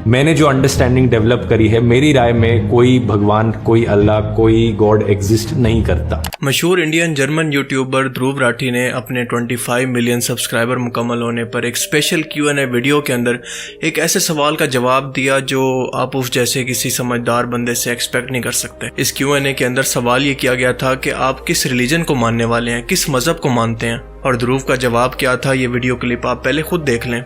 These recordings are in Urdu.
میں نے جو انڈرسٹینڈنگ ڈیولپ کری ہے، میری رائے میں کوئی بھگوان، کوئی اللہ، کوئی گاڈ ایگزسٹ نہیں کرتا۔ مشہور انڈین جرمن یوٹیوبر دھروو راٹھی نے اپنے 25 ملین سبسکرائبر مکمل ہونے پر ایک اسپیشل Q&A ویڈیو کے اندر ایک ایسے سوال کا جواب دیا جو آپ اس جیسے کسی سمجھدار بندے سے ایکسپیکٹ نہیں کر سکتے۔ اس Q&A کے اندر سوال یہ کیا گیا تھا کہ آپ کس ریلیجن کو ماننے والے ہیں، کس مذہب کو مانتے ہیں، اور دھروو کا جواب کیا تھا یہ ویڈیو کلپ آپ پہلے خود دیکھ لیں۔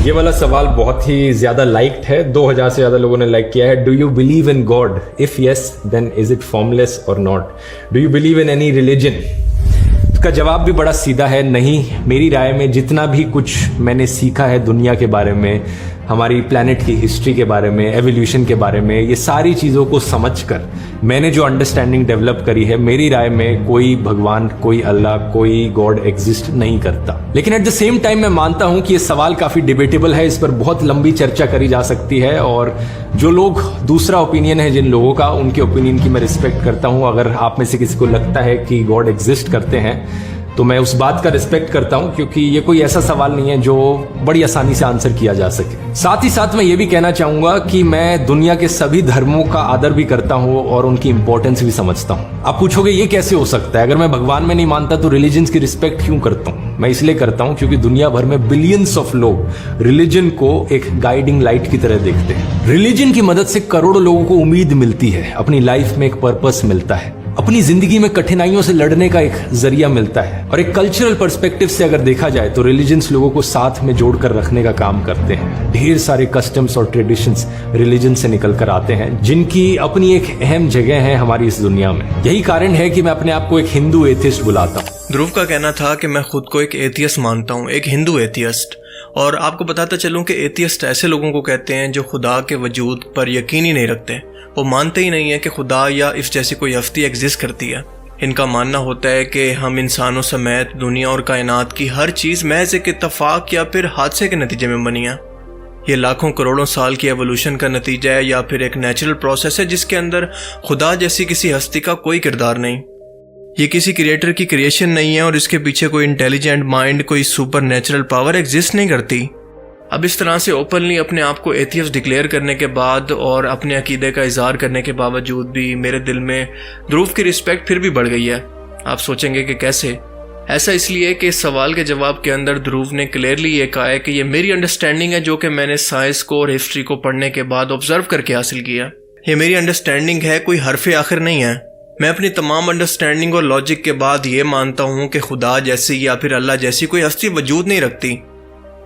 یہ والا سوال بہت ہی زیادہ لائکڈ ہے، 2000 سے زیادہ لوگوں نے لائک کیا ہے۔ Do you believe in God? If yes then is it formless or not? Do you believe in any religion? اس کا جواب بھی بڑا سیدھا ہے، نہیں۔ میری رائے میں جتنا بھی کچھ میں نے سیکھا ہے دنیا کے بارے میں، ہماری پلانٹ کی ہسٹری کے بارے میں، ایولیوشن کے بارے میں، یہ ساری چیزوں کو سمجھ کر میں نے جو انڈرسٹینڈنگ ڈیولپ کری ہے، میری رائے میں کوئی بھگوان، کوئی اللہ، کوئی گاڈ ایگزسٹ نہیں کرتا۔ لیکن ایٹ دا سیم ٹائم میں مانتا ہوں کہ یہ سوال کافی ڈیبیٹیبل ہے، اس پر بہت لمبی چرچا کری جا سکتی ہے، اور جو لوگ دوسرا اوپینین ہے جن لوگوں کا، ان کے اوپینین کی میں رسپیکٹ کرتا ہوں۔ اگر آپ میں سے کسی کو لگتا ہے کہ گاڈ ایگزسٹ کرتے ہیں تو میں اس بات کا رسپیکٹ کرتا ہوں، کیونکہ یہ کوئی ایسا سوال نہیں ہے جو بڑی آسانی سے آنسر کیا جا سکے۔ ساتھ ہی ساتھ میں یہ بھی کہنا چاہوں گا کہ میں دنیا کے سبھی دھرموں کا آدر بھی کرتا ہوں اور ان کی امپورٹنس بھی سمجھتا ہوں۔ آپ پوچھو گے یہ کیسے ہو سکتا ہے؟ اگر میں بھگوان میں نہیں مانتا تو ریلیجنز کی رسپیکٹ کیوں کرتا ہوں؟ میں اس لیے کرتا ہوں کیونکہ دنیا بھر میں بلینس آف لوگ ریلیجن کو ایک گائیڈنگ لائٹ کی طرح دیکھتے ہیں۔ ریلیجن کی مدد سے کروڑوں لوگوں کو امید ملتی ہے، اپنی لائف میں ایک پرپس ملتا ہے، اپنی زندگی میں کٹھنائیوں سے لڑنے کا ایک ذریعہ ملتا ہے، اور ایک کلچرل پرسپیکٹو سے اگر دیکھا جائے تو ریلیجنز لوگوں کو ساتھ میں جوڑ کر رکھنے کا کام کرتے ہیں۔ ڈھیر سارے کسٹمز اور ٹریڈیشنز ریلیجن سے نکل کر آتے ہیں، جن کی اپنی ایک اہم جگہ ہے ہماری اس دنیا میں۔ یہی کارن ہے کہ میں اپنے آپ کو ایک ہندو ایتھسٹ بلاتا ہوں۔ دھروو کا کہنا تھا کہ میں خود کو ایک ایتھیسٹ مانتا ہوں، ایک ہندو ایتھیسٹ، اور آپ کو بتاتا چلوں کہ ایتھیسٹ ایسے لوگوں کو کہتے ہیں جو خدا کے وجود پر یقین ہی نہیں رکھتے، وہ مانتے ہی نہیں ہیں کہ خدا یا اس جیسی کوئی ہستی ایگزسٹ کرتی ہے۔ ان کا ماننا ہوتا ہے کہ ہم انسانوں سمیت دنیا اور کائنات کی ہر چیز محض ایک اتفاق یا پھر حادثے کے نتیجے میں بنی ہے۔ یہ لاکھوں کروڑوں سال کی ایوولوشن کا نتیجہ ہے یا پھر ایک نیچرل پروسیس ہے جس کے اندر خدا جیسی کسی ہستی کا کوئی کردار نہیں۔ یہ کسی کریٹر کی کریشن نہیں ہے اور اس کے پیچھے کوئی انٹیلیجنٹ مائنڈ، کوئی سپر نیچرل پاور ایگزسٹ نہیں کرتی۔ اب اس طرح سے اوپنلی اپنے آپ کو ایتھیسٹ ڈکلیئر کرنے کے بعد اور اپنے عقیدے کا اظہار کرنے کے باوجود بھی میرے دل میں دھروو کی رسپیکٹ پھر بھی بڑھ گئی ہے۔ آپ سوچیں گے کہ کیسے؟ ایسا اس لیے کہ اس سوال کے جواب کے اندر دھروو نے کلیئرلی یہ کہا ہے کہ یہ میری انڈرسٹینڈنگ ہے جو کہ میں نے سائنس کو اور ہسٹری کو پڑھنے کے بعد آبزرو کر کے حاصل کیا۔ یہ میری انڈرسٹینڈنگ ہے، کوئی حرف آخر نہیں ہے۔ میں اپنی تمام انڈرسٹینڈنگ اور لاجک کے بعد یہ مانتا ہوں کہ خدا جیسی یا پھر اللہ جیسی کوئی ہستی وجود نہیں رکھتی،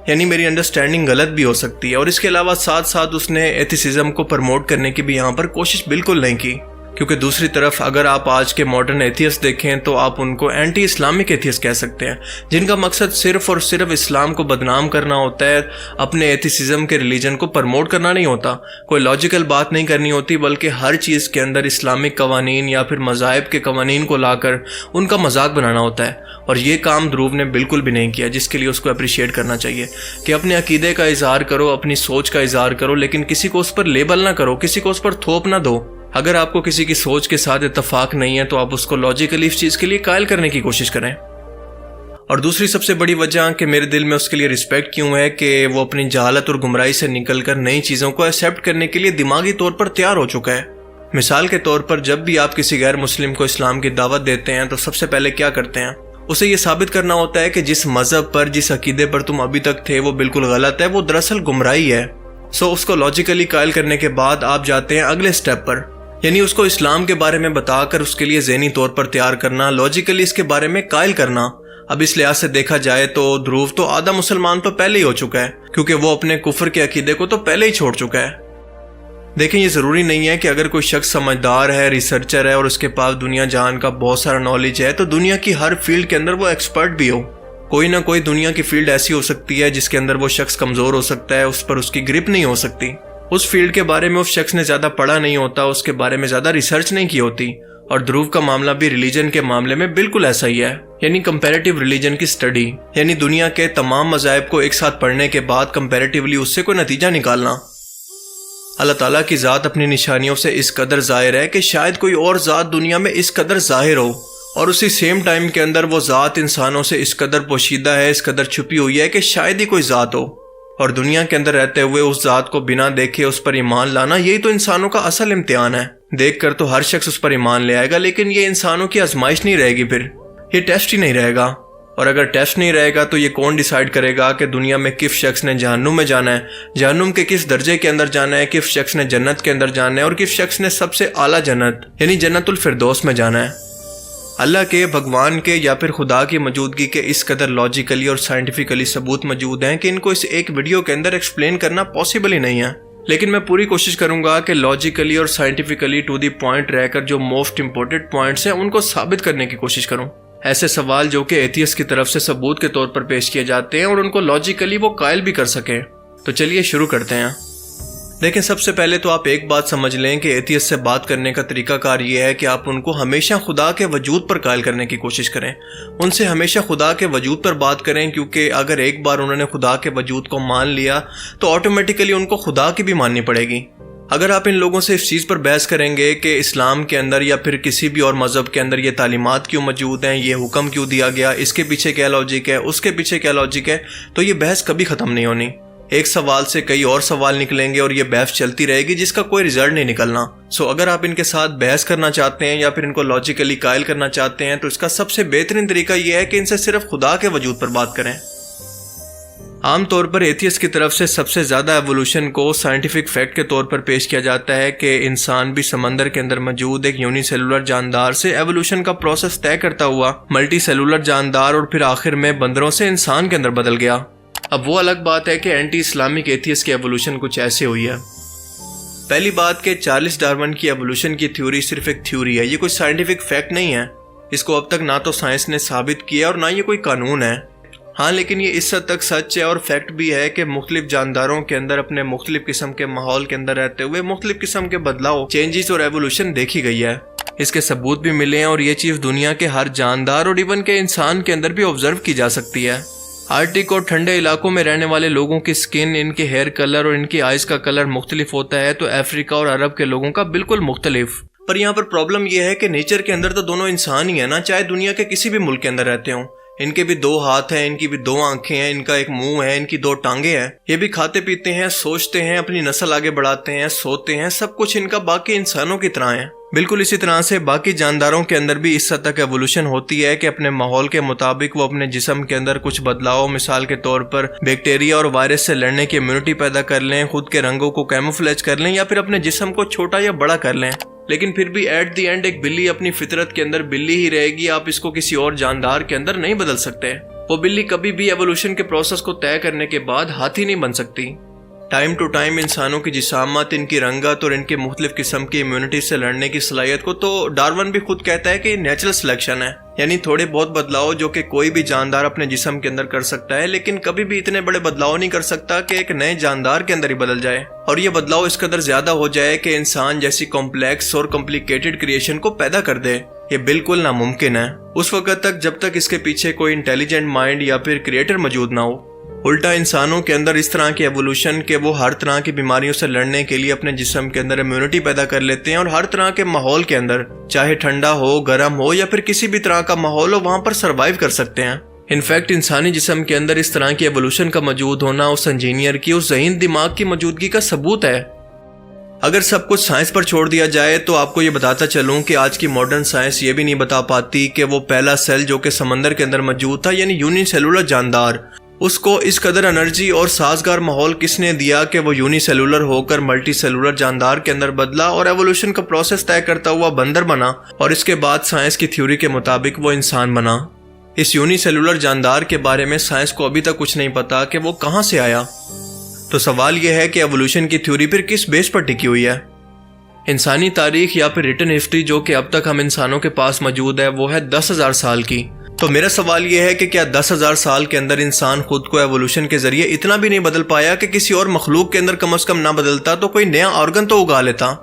یعنی میری انڈرسٹینڈنگ غلط بھی ہو سکتی ہے۔ اور اس کے علاوہ ساتھ ساتھ اس نے ایتھیسزم کو پروموٹ کرنے کی بھی یہاں پر کوشش بالکل نہیں کی، کیونکہ دوسری طرف اگر آپ آج کے ماڈرن ایتھیسٹ دیکھیں تو آپ ان کو اینٹی اسلامک ایتھیسٹ کہہ سکتے ہیں، جن کا مقصد صرف اور صرف اسلام کو بدنام کرنا ہوتا ہے، اپنے ایتھیسزم کے ریلیجن کو پروموٹ کرنا نہیں ہوتا، کوئی لاجیکل بات نہیں کرنی ہوتی، بلکہ ہر چیز کے اندر اسلامک قوانین یا پھر مذاہب کے قوانین کو لا کر ان کا مذاق بنانا ہوتا ہے۔ اور یہ کام دھروو نے بالکل بھی نہیں کیا، جس کے لیے اس کو اپریشیٹ کرنا چاہیے کہ اپنے عقیدے کا اظہار کرو، اپنی سوچ کا اظہار کرو، لیکن کسی کو اس پر لیبل نہ کرو، کسی کو اس پر تھوپ نہ دو۔ اگر آپ کو کسی کی سوچ کے ساتھ اتفاق نہیں ہے تو آپ اس کو لاجیکلی اس چیز کے لیے قائل کرنے کی کوشش کریں۔ اور دوسری سب سے بڑی وجہ کہ میرے دل میں اس کے لیے رسپیکٹ کیوں ہے کہ وہ اپنی جہالت اور گمراہی سے نکل کر نئی چیزوں کو ایکسیپٹ کرنے کے لیے دماغی طور پر تیار ہو چکا ہے۔ مثال کے طور پر جب بھی آپ کسی غیر مسلم کو اسلام کی دعوت دیتے ہیں تو سب سے پہلے کیا کرتے ہیں؟ اسے یہ ثابت کرنا ہوتا ہے کہ جس مذہب پر، جس عقیدے پر تم ابھی تک تھے وہ بالکل غلط ہے، وہ دراصل گمراہی ہے۔ اس کو لاجیکلی قائل کرنے کے بعد آپ جاتے ہیں اگلے سٹیپ پر، یعنی اس کو اسلام کے بارے میں بتا کر اس کے لیے ذہنی طور پر تیار کرنا، لاجیکلی اس کے بارے میں قائل کرنا۔ اب اس لحاظ سے دیکھا جائے تو دھروو تو آدھا مسلمان تو پہلے ہی ہو چکا ہے، کیونکہ وہ اپنے کفر کے عقیدے کو تو پہلے ہی چھوڑ چکا ہے۔ دیکھیں، یہ ضروری نہیں ہے کہ اگر کوئی شخص سمجھدار ہے، ریسرچر ہے اور اس کے پاس دنیا جہان کا بہت سارا نالج ہے تو دنیا کی ہر فیلڈ کے اندر وہ ایکسپرٹ بھی ہو۔ کوئی نہ کوئی دنیا کی فیلڈ ایسی ہو سکتی ہے جس کے اندر وہ شخص کمزور ہو سکتا ہے، اس پر اس کی گرپ نہیں ہو سکتی، اس فیلڈ کے بارے میں اس شخص نے زیادہ پڑھا نہیں ہوتا، اس کے بارے میں زیادہ ریسرچ نہیں کی ہوتی۔ اور دھروو کا معاملہ بھی ریلیجن کے معاملے میں بالکل ایسا ہی ہے، یعنی کمپیریٹیو ریلیجن کی سٹڈی، یعنی دنیا کے تمام مذاہب کو ایک ساتھ پڑھنے کے بعد کمپیریٹیولی اس سے کوئی نتیجہ نکالنا۔ اللہ تعالیٰ کی ذات اپنی نشانیوں سے اس قدر ظاہر ہے کہ شاید کوئی اور ذات دنیا میں اس قدر ظاہر ہو، اور اسی سیم ٹائم کے اندر وہ ذات انسانوں سے اس قدر پوشیدہ ہے، اس قدر چھپی ہوئی ہے کہ شاید ہی کوئی ذات ہو۔ اور دنیا کے اندر رہتے ہوئے اس ذات کو بنا دیکھے اس پر ایمان لانا، یہی تو انسانوں کا اصل امتحان ہے۔ دیکھ کر تو ہر شخص اس پر ایمان لے آئے گا، لیکن یہ انسانوں کی آزمائش نہیں رہے گی، پھر یہ ٹیسٹ ہی نہیں رہے گا۔ اور اگر ٹیسٹ نہیں رہے گا تو یہ کون ڈیسائیڈ کرے گا کہ دنیا میں کس شخص نے جہنم میں جانا ہے، جہنم کے کس درجے کے اندر جانا ہے، کس شخص نے جنت کے اندر جانا ہے، اور کس شخص نے سب سے اعلیٰ جنت یعنی جنت الفردوس میں جانا ہے۔ اللہ کے، بھگوان کے یا پھر خدا کی موجودگی کے اس قدر لاجیکلی اور سائنٹیفکلی ثبوت موجود ہیں کہ ان کو اس ایک ویڈیو کے اندر ایکسپلین کرنا پاسبل ہی نہیں ہے، لیکن میں پوری کوشش کروں گا کہ لاجیکلی اور سائنٹیفکلی ٹو دی پوائنٹ رہ کر جو موسٹ امپورٹنٹ پوائنٹس ہیں ان کو ثابت کرنے کی کوشش کروں۔ ایسے سوال جو کہ ایتھیسٹ کی طرف سے ثبوت کے طور پر پیش کیے جاتے ہیں اور ان کو لاجیکلی وہ قائل بھی کر سکیں۔ تو چلیے شروع کرتے ہیں۔ لیکن سب سے پہلے تو آپ ایک بات سمجھ لیں کہ ایتھیسٹ سے بات کرنے کا طریقہ کار یہ ہے کہ آپ ان کو ہمیشہ خدا کے وجود پر قائل کرنے کی کوشش کریں، ان سے ہمیشہ خدا کے وجود پر بات کریں، کیونکہ اگر ایک بار انہوں نے خدا کے وجود کو مان لیا تو آٹومیٹیکلی ان کو خدا کی بھی ماننی پڑے گی۔ اگر آپ ان لوگوں سے اس چیز پر بحث کریں گے کہ اسلام کے اندر یا پھر کسی بھی اور مذہب کے اندر یہ تعلیمات کیوں موجود ہیں، یہ حکم کیوں دیا گیا، اس کے پیچھے کیا لاجک ہے، اس کے پیچھے کیا لاجک ہے، تو یہ بحث کبھی ختم نہیں ہونی۔ ایک سوال سے کئی اور سوال نکلیں گے اور یہ بحث چلتی رہے گی جس کا کوئی رزلٹ نہیں نکلنا۔ اگر آپ ان کے ساتھ بحث کرنا چاہتے ہیں یا پھر ان کو لاجیکلی قائل کرنا چاہتے ہیں تو اس کا سب سے بہترین طریقہ یہ ہے کہ ان سے صرف خدا کے وجود پر بات کریں۔ عام طور پر ایتھیسٹ کی طرف سے سب سے زیادہ ایوولوشن کو سائنٹیفک فیکٹ کے طور پر پیش کیا جاتا ہے کہ انسان بھی سمندر کے اندر موجود ایک یونی سیلولر جاندار سے ایوولوشن کا پروسیس طے کرتا ہوا ملٹی سیلولر جاندار اور پھر آخر میں بندروں سے انسان کے اندر بدل گیا۔ اب وہ الگ بات ہے کہ اینٹی اسلامک ایتھیسٹ کی ایوولوشن کچھ ایسے ہوئی ہے۔ پہلی بات کہ چارلس ڈارون کی ایوولوشن کی تھیوری صرف ایک تھیوری ہے، یہ کوئی سائنٹیفک فیکٹ نہیں ہے۔ اس کو اب تک نہ تو سائنس نے ثابت کیا اور نہ یہ کوئی قانون ہے۔ ہاں، لیکن یہ اس حد تک سچ ہے اور فیکٹ بھی ہے کہ مختلف جانداروں کے اندر اپنے مختلف قسم کے ماحول کے اندر رہتے ہوئے مختلف قسم کے بدلاؤ، چینجز اور ایوولوشن دیکھی گئی ہے۔ اس کے ثبوت بھی ملے ہیں اور یہ چیز دنیا کے ہر جاندار اور ایون کے انسان کے اندر بھی آبزرو کی جا سکتی ہے۔ آرٹک اور ٹھنڈے علاقوں میں رہنے والے لوگوں کی سکن، ان کے ہیئر کلر اور ان کی آئز کا کلر مختلف ہوتا ہے تو افریقہ اور عرب کے لوگوں کا بالکل مختلف۔ پر یہاں پر پرابلم یہ ہے کہ نیچر کے اندر تو دونوں انسان ہی ہیں نا، چاہے دنیا کے کسی بھی ملک کے اندر رہتے ہوں۔ ان کے بھی 2 ہاتھ ہیں، ان کی بھی 2 آنکھیں ہیں، ان کا ایک منہ ہے، ان کی 2 ٹانگیں ہیں۔ یہ بھی کھاتے پیتے ہیں، سوچتے ہیں، اپنی نسل آگے بڑھاتے ہیں، سوتے ہیں، سب کچھ ان کا باقی انسانوں کی طرح ہے۔ بالکل اسی طرح سے باقی جانداروں کے اندر بھی اس حد تک ایوولوشن ہوتی ہے کہ اپنے ماحول کے مطابق وہ اپنے جسم کے اندر کچھ بدلاؤ، مثال کے طور پر بیکٹیریا اور وائرس سے لڑنے کی امیونٹی پیدا کر لیں، خود کے رنگوں کو کیموفلیج کر لیں یا پھر اپنے جسم کو چھوٹا یا بڑا کر لیں۔ لیکن پھر بھی ایٹ دی اینڈ ایک بلی اپنی فطرت کے اندر بلی ہی رہے گی، آپ اس کو کسی اور جاندار کے اندر نہیں بدل سکتے۔ وہ بلی کبھی بھی ایوولوشن کے پروسیس کو طے کرنے کے بعد ہاتھی نہیں بن سکتی۔ ٹائم ٹو ٹائم انسانوں کی جسامت، ان کی رنگت اور ان کے مختلف قسم کی امیونٹی سے لڑنے کی صلاحیت کو تو ڈارون بھی خود کہتا ہے کہ یہ نیچرل سلیکشن ہے، یعنی تھوڑے بہت بدلاؤ جو کہ کوئی بھی جاندار اپنے جسم کے اندر کر سکتا ہے، لیکن کبھی بھی اتنے بڑے بدلاؤ نہیں کر سکتا کہ ایک نئے جاندار کے اندر ہی بدل جائے، اور یہ بدلاؤ اس قدر زیادہ ہو جائے کہ انسان جیسی کمپلیکس اور کمپلیکیٹڈ کریشن کو پیدا کر دے۔ یہ بالکل ناممکن ہے اس وقت تک جب تک اس کے پیچھے کوئی انٹیلیجنٹ مائنڈ یا پھر کریٹر موجود نہ ہو۔ الٹا انسانوں کے اندر اس طرح کی ایوولوشن کہ وہ ہر طرح کی بیماریوں سے لڑنے کے لیے اپنے جسم کے اندر امیونٹی پیدا کر لیتے ہیں اور ہر طرح کے ماحول کے اندر، چاہے ٹھنڈا ہو، گرم ہو یا پھر کسی بھی طرح کا ماحول ہو، وہاں پر سروائیو کر سکتے ہیں۔ انفیکٹ انسانی جسم کے اندر اس طرح کی ایوولوشن کا موجود ہونا اس انجینئر کی، اس ذہین دماغ کی موجودگی کا ثبوت ہے۔ اگر سب کچھ سائنس پر چھوڑ دیا جائے تو آپ کو یہ بتاتا چلوں کہ آج کی ماڈرن سائنس یہ بھی نہیں بتا پاتی کہ وہ پہلا سیل جو کہ سمندر کے اندر موجود تھا، یعنی یونی سیلولر جاندار، اس کو اس قدر انرجی اور سازگار ماحول کس نے دیا کہ وہ یونی سیلولر ہو کر ملٹی سیلولر جاندار کے اندر بدلا اور ایوولوشن کا پروسیس طے کرتا ہوا بندر بنا، اور اس کے بعد سائنس کی تھیوری کے مطابق وہ انسان بنا۔ اس یونی سیلولر جاندار کے بارے میں سائنس کو ابھی تک کچھ نہیں پتا کہ وہ کہاں سے آیا۔ تو سوال یہ ہے کہ ایوولوشن کی تھیوری پھر کس بیس پر ٹکی ہوئی ہے؟ انسانی تاریخ یا پھر ریٹن ہسٹری جو کہ اب تک ہم انسانوں کے پاس موجود ہے وہ ہے 10,000 سال کی۔ تو میرا سوال یہ ہے کہ کیا 10,000 سال کے اندر انسان خود کو ایوولوشن کے ذریعے اتنا بھی نہیں بدل پایا کہ کسی اور مخلوق کے اندر کم از کم نہ بدلتا تو کوئی نیا آرگن تو اگا لیتا؟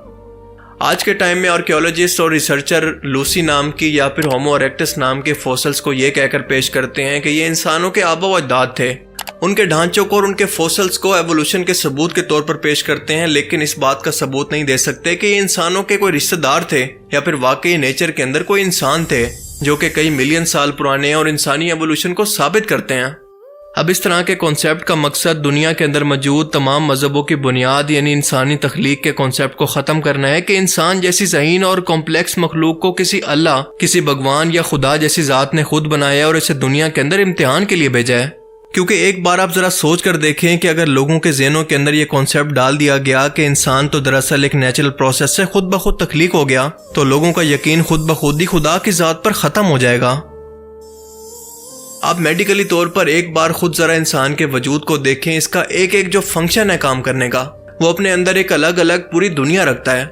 آج کے ٹائم میں آرکیولوجسٹ اور ریسرچر لوسی نام کی یا پھر ہومو اریکٹس نام کے فوسلز کو یہ کہہ کر پیش کرتے ہیں کہ یہ انسانوں کے آبا و اجداد تھے۔ ان کے ڈھانچوں کو اور ان کے فوسلز کو ایوولوشن کے ثبوت کے طور پر پیش کرتے ہیں، لیکن اس بات کا ثبوت نہیں دے سکتے کہ یہ انسانوں کے کوئی رشتہ دار تھے یا پھر واقعی نیچر کے اندر کوئی انسان تھے جو کہ کئی ملین سال پرانے ہیں اور انسانی ایوولوشن کو ثابت کرتے ہیں۔ اب اس طرح کے کانسیپٹ کا مقصد دنیا کے اندر موجود تمام مذہبوں کی بنیاد یعنی انسانی تخلیق کے کانسیپٹ کو ختم کرنا ہے کہ انسان جیسی ذہین اور کمپلیکس مخلوق کو کسی اللہ، کسی بھگوان یا خدا جیسی ذات نے خود بنایا اور اسے دنیا کے اندر امتحان کے لیے بھیجا ہے۔ کیونکہ ایک بار آپ ذرا سوچ کر دیکھیں کہ اگر لوگوں کے ذہنوں کے اندر یہ کانسیپٹ ڈال دیا گیا کہ انسان تو دراصل ایک نیچرل پروسیس سے خود بخود تخلیق ہو گیا، تو لوگوں کا یقین خود بخود ہی خدا کی ذات پر ختم ہو جائے گا۔ آپ میڈیکلی طور پر ایک بار خود ذرا انسان کے وجود کو دیکھیں، اس کا ایک ایک جو فنکشن ہے کام کرنے کا، وہ اپنے اندر ایک الگ الگ پوری دنیا رکھتا ہے۔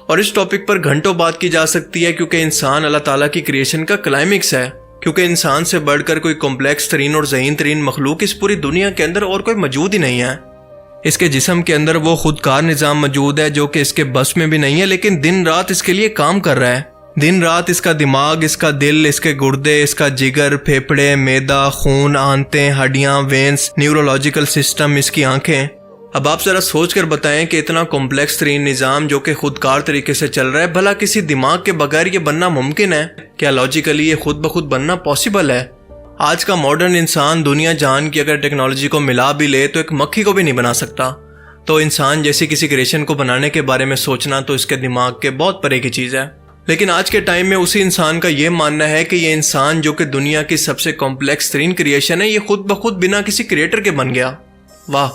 اور اس ٹاپک پر گھنٹوں بات کی جا سکتی ہے کیونکہ انسان اللہ تعالیٰ کی کریشن کا کلائمیکس ہے، کیونکہ انسان سے بڑھ کر کوئی کمپلیکس ترین اور ذہین ترین مخلوق اس پوری دنیا کے اندر اور کوئی موجود ہی نہیں ہے۔ اس کے جسم کے اندر وہ خودکار نظام موجود ہے جو کہ اس کے بس میں بھی نہیں ہے، لیکن دن رات اس کے لیے کام کر رہا ہے۔ دن رات اس کا دماغ، اس کا دل، اس کے گردے، اس کا جگر، پھیپھڑے، معدہ، خون، آنتیں، ہڈیاں، وینس، نیورولوجیکل سسٹم، اس کی آنکھیں۔ اب آپ ذرا سوچ کر بتائیں کہ اتنا کمپلیکس ترین نظام جو کہ خودکار طریقے سے چل رہا ہے، بھلا کسی دماغ کے بغیر یہ بننا ممکن ہے؟ کیا لاجیکلی یہ خود بخود بننا پاسبل ہے؟ آج کا ماڈرن انسان دنیا جہان کی اگر ٹیکنالوجی کو ملا بھی لے تو ایک مکھی کو بھی نہیں بنا سکتا، تو انسان جیسی کسی کریشن کو بنانے کے بارے میں سوچنا تو اس کے دماغ کے بہت پرے کی چیز ہے۔ لیکن آج کے ٹائم میں اسی انسان کا یہ ماننا ہے کہ یہ انسان جو کہ دنیا کی سب سے کمپلیکس ترین کریشن ہے، یہ خود بخود بنا کسی کریٹر کے بن گیا۔ واہ!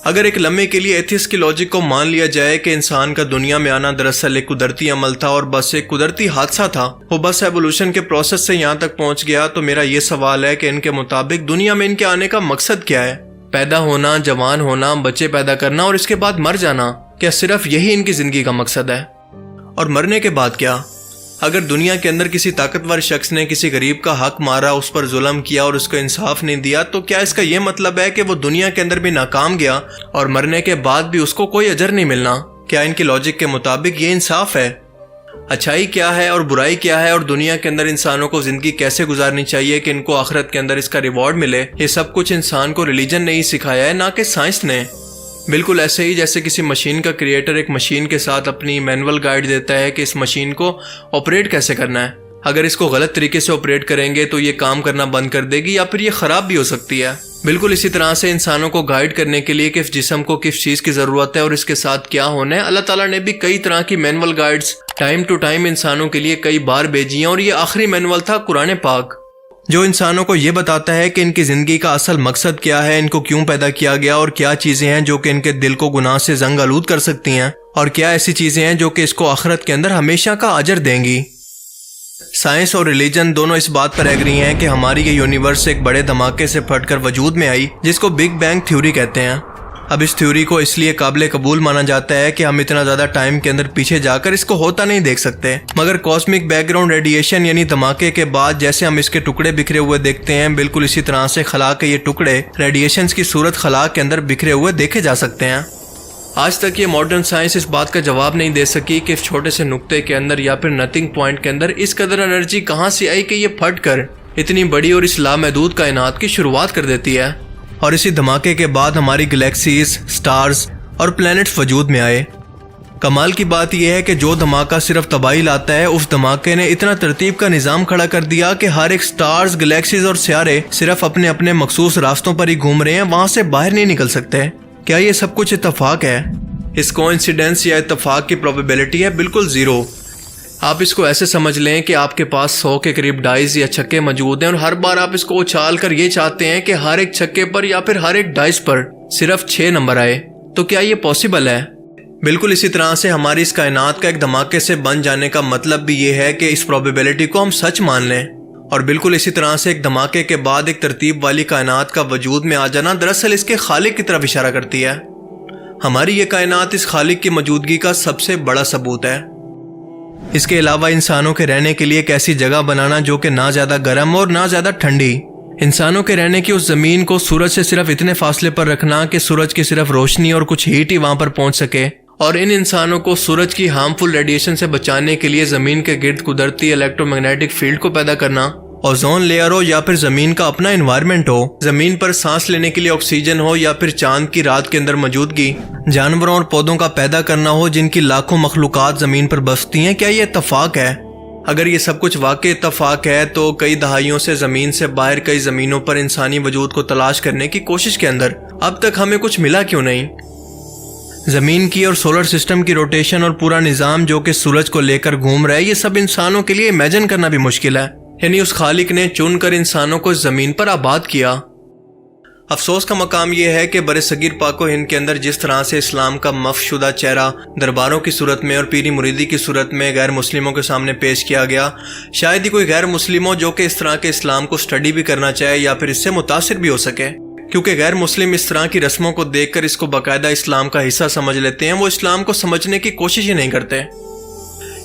اگر ایک لمحے کے لیے ایتھیسٹ کی لاجک کو مان لیا جائے کہ انسان کا دنیا میں آنا دراصل ایک قدرتی عمل تھا اور بس ایک قدرتی حادثہ تھا، وہ بس ایوولوشن کے پروسیس سے یہاں تک پہنچ گیا، تو میرا یہ سوال ہے کہ ان کے مطابق دنیا میں ان کے آنے کا مقصد کیا ہے؟ پیدا ہونا، جوان ہونا، بچے پیدا کرنا اور اس کے بعد مر جانا؟ کیا صرف یہی ان کی زندگی کا مقصد ہے؟ اور مرنے کے بعد کیا؟ اگر دنیا کے اندر کسی طاقتور شخص نے کسی غریب کا حق مارا، اس پر ظلم کیا اور اس کو انصاف نہیں دیا، تو کیا اس کا یہ مطلب ہے کہ وہ دنیا کے اندر بھی ناکام گیا اور مرنے کے بعد بھی اس کو کوئی اجر نہیں ملنا؟ کیا ان کی لاجک کے مطابق یہ انصاف ہے؟ اچھائی کیا ہے اور برائی کیا ہے اور دنیا کے اندر انسانوں کو زندگی کیسے گزارنی چاہیے کہ ان کو آخرت کے اندر اس کا ریوارڈ ملے، یہ سب کچھ انسان کو ریلیجن نے ہی سکھایا ہے، نہ کہ سائنس نے۔ بالکل ایسے ہی جیسے کسی مشین کا کریٹر ایک مشین کے ساتھ اپنی مینول گائیڈ دیتا ہے کہ اس مشین کو آپریٹ کیسے کرنا ہے۔ اگر اس کو غلط طریقے سے آپریٹ کریں گے تو یہ کام کرنا بند کر دے گی یا پھر یہ خراب بھی ہو سکتی ہے۔ بالکل اسی طرح سے انسانوں کو گائیڈ کرنے کے لیے کس جسم کو کس چیز کی ضرورت ہے اور اس کے ساتھ کیا ہونا ہے، اللہ تعالیٰ نے بھی کئی طرح کی manual guides time to time انسانوں کے لیے کئی بار بھیجی ہیں، اور یہ آخری مینول تھا قرآن پاک، جو انسانوں کو یہ بتاتا ہے کہ ان کی زندگی کا اصل مقصد کیا ہے، ان کو کیوں پیدا کیا گیا اور کیا چیزیں ہیں جو کہ ان کے دل کو گناہ سے زنگ آلود کر سکتی ہیں، اور کیا ایسی چیزیں ہیں جو کہ اس کو آخرت کے اندر ہمیشہ کا اجر دیں گی۔ سائنس اور ریلیجن دونوں اس بات پر ایگری ہیں کہ ہماری یہ یونیورس ایک بڑے دھماکے سے پھٹ کر وجود میں آئی، جس کو بگ بینگ تھیوری کہتے ہیں۔ اب اس تھیوری کو اس لیے قابل قبول مانا جاتا ہے کہ ہم اتنا زیادہ ٹائم کے اندر پیچھے جا کر اس کو ہوتا نہیں دیکھ سکتے، مگر کاسمک بیک گراؤنڈ ریڈیشن یعنی دھماکے کے بعد جیسے ہم اس کے ٹکڑے بکھرے ہوئے دیکھتے ہیں، بالکل اسی طرح سے خلا کے یہ ٹکڑے ریڈیشنز کی صورت خلا کے اندر بکھرے ہوئے دیکھے جا سکتے ہیں۔ آج تک یہ ماڈرن سائنس اس بات کا جواب نہیں دے سکی کہ اس چھوٹے سے نقطے کے اندر یا پھر نتھنگ پوائنٹ کے اندر اس قدر انرجی کہاں سے آئی کہ یہ پھٹ کر اتنی بڑی اور اس لامحدود کائنات کی شروعات کر دیتی ہے، اور اسی دھماکے کے بعد ہماری گلیکسیز، سٹارز اور پلینٹس وجود میں آئے۔ کمال کی بات یہ ہے کہ جو دھماکہ صرف تباہی لاتا ہے، اس دھماکے نے اتنا ترتیب کا نظام کھڑا کر دیا کہ ہر ایک سٹارز، گلیکسیز اور سیارے صرف اپنے اپنے مخصوص راستوں پر ہی گھوم رہے ہیں، وہاں سے باہر نہیں نکل سکتے۔ کیا یہ سب کچھ اتفاق ہے؟ اس کو انسیڈنس یا اتفاق کی پروبیبلٹی ہے بالکل زیرو۔ آپ اس کو ایسے سمجھ لیں کہ آپ کے پاس 100 کے قریب ڈائز یا چھکے موجود ہیں، اور ہر بار آپ اس کو اچھال کر یہ چاہتے ہیں کہ ہر ایک چھکے پر یا پھر ہر ایک ڈائز پر صرف 6 نمبر آئے، تو کیا یہ پاسبل ہے؟ بالکل اسی طرح سے ہماری اس کائنات کا ایک دھماکے سے بن جانے کا مطلب بھی یہ ہے کہ اس پروبیبلٹی کو ہم سچ مان لیں، اور بالکل اسی طرح سے ایک دھماکے کے بعد ایک ترتیب والی کائنات کا وجود میں آ جانا دراصل اس کے خالق کی طرف اشارہ کرتی ہے۔ ہماری یہ کائنات اس خالق کی موجودگی کا سب سے بڑا ثبوت ہے۔ اس کے علاوہ انسانوں کے رہنے کے لیے ایک ایسی جگہ بنانا جو کہ نہ زیادہ گرم اور نہ زیادہ ٹھنڈی، انسانوں کے رہنے کی اس زمین کو سورج سے صرف اتنے فاصلے پر رکھنا کہ سورج کی صرف روشنی اور کچھ ہیٹ ہی وہاں پر پہنچ سکے، اور ان انسانوں کو سورج کی ہارمفل ریڈیشن سے بچانے کے لیے زمین کے گرد قدرتی الیکٹرو میگنیٹک فیلڈ کو پیدا کرنا، اوزون لیئر ہو یا پھر زمین کا اپنا انوائرمنٹ ہو، زمین پر سانس لینے کے لیے آکسیجن ہو یا پھر چاند کی رات کے اندر موجودگی، جانوروں اور پودوں کا پیدا کرنا ہو جن کی لاکھوں مخلوقات زمین پر بستی ہیں۔ کیا یہ اتفاق ہے؟ اگر یہ سب کچھ واقع اتفاق ہے تو کئی دہائیوں سے زمین سے باہر کئی زمینوں پر انسانی وجود کو تلاش کرنے کی کوشش کے اندر اب تک ہمیں کچھ ملا کیوں نہیں؟ زمین کی اور سولر سسٹم کی روٹیشن اور پورا نظام جو کہ سورج کو لے کر گھوم رہا ہے، یہ سب انسانوں کے لیے امیجن کرنا بھی مشکل ہے، یعنی اس خالق نے چن کر انسانوں کو زمین پر آباد کیا۔ افسوس کا مقام یہ ہے کہ برصغیر پاک و ہند کے اندر جس طرح سے اسلام کا مف شدہ چہرہ درباروں کی صورت میں اور پیری مریدی کی صورت میں غیر مسلموں کے سامنے پیش کیا گیا، شاید ہی کوئی غیر مسلم ہو جو کہ اس طرح کے اسلام کو سٹڈی بھی کرنا چاہے یا پھر اس سے متاثر بھی ہو سکے، کیونکہ غیر مسلم اس طرح کی رسموں کو دیکھ کر اس کو باقاعدہ اسلام کا حصہ سمجھ لیتے ہیں، وہ اسلام کو سمجھنے کی کوشش ہی نہیں کرتے۔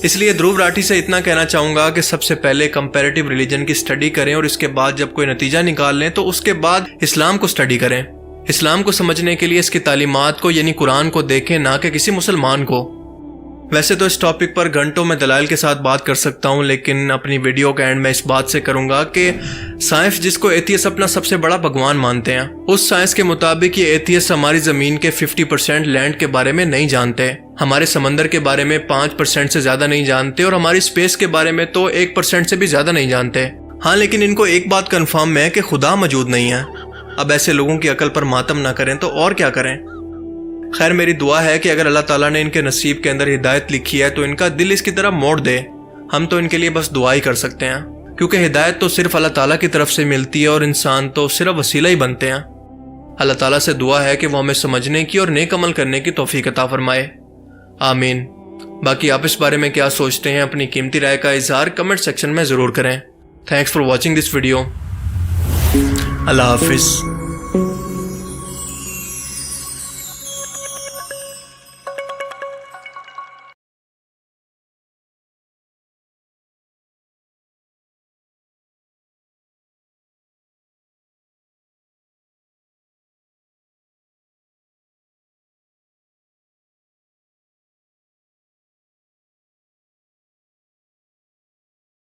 اس لیے دھرو راٹھی سے اتنا کہنا چاہوں گا کہ سب سے پہلے کمپیریٹیو ریلیجن کی سٹڈی کریں اور اس کے بعد جب کوئی نتیجہ نکال لیں تو اس کے بعد اسلام کو سٹڈی کریں۔ اسلام کو سمجھنے کے لیے اس کی تعلیمات کو یعنی قرآن کو دیکھیں، نہ کہ کسی مسلمان کو۔ ویسے تو اس ٹاپک پر گھنٹوں میں دلائل کے ساتھ بات کر سکتا ہوں، لیکن اپنی ویڈیو کا اینڈ میں اس بات سے کروں گا کہ سائنس جس کو ایتھیس اپنا سب سے بڑا بھگوان مانتے ہیں، اس سائنس کے مطابق یہ ایتھیس ہماری زمین کے 50% لینڈ کے بارے میں نہیں جانتے، ہمارے سمندر کے بارے میں 5% سے زیادہ نہیں جانتے اور ہماری اسپیس کے بارے میں تو 1% سے بھی زیادہ نہیں جانتے۔ ہاں، لیکن ان کو ایک بات کنفرم ہے کہ خدا موجود نہیں ہے۔ اب ایسے لوگوں کی عقل پر ماتم نہ کریں تو اور کیا کریں؟ خیر، میری دعا ہے کہ اگر اللہ تعالیٰ نے ان کے نصیب کے اندر ہدایت لکھی ہے تو ان کا دل اس کی طرف موڑ دے۔ ہم تو ان کے لیے بس دعا ہی کر سکتے ہیں، کیونکہ ہدایت تو صرف اللہ تعالیٰ کی طرف سے ملتی ہے اور انسان تو صرف وسیلہ ہی بنتے ہیں۔ اللہ تعالیٰ سے دعا ہے کہ وہ ہمیں سمجھنے کی اور نیک عمل کرنے کی توفیق عطا فرمائے، آمین۔ باقی آپ اس بارے میں کیا سوچتے ہیں؟ اپنی قیمتی رائے کا اظہار کمنٹ سیکشن میں ضرور کریں۔ Thanks for watching this video. اللہ حافظ۔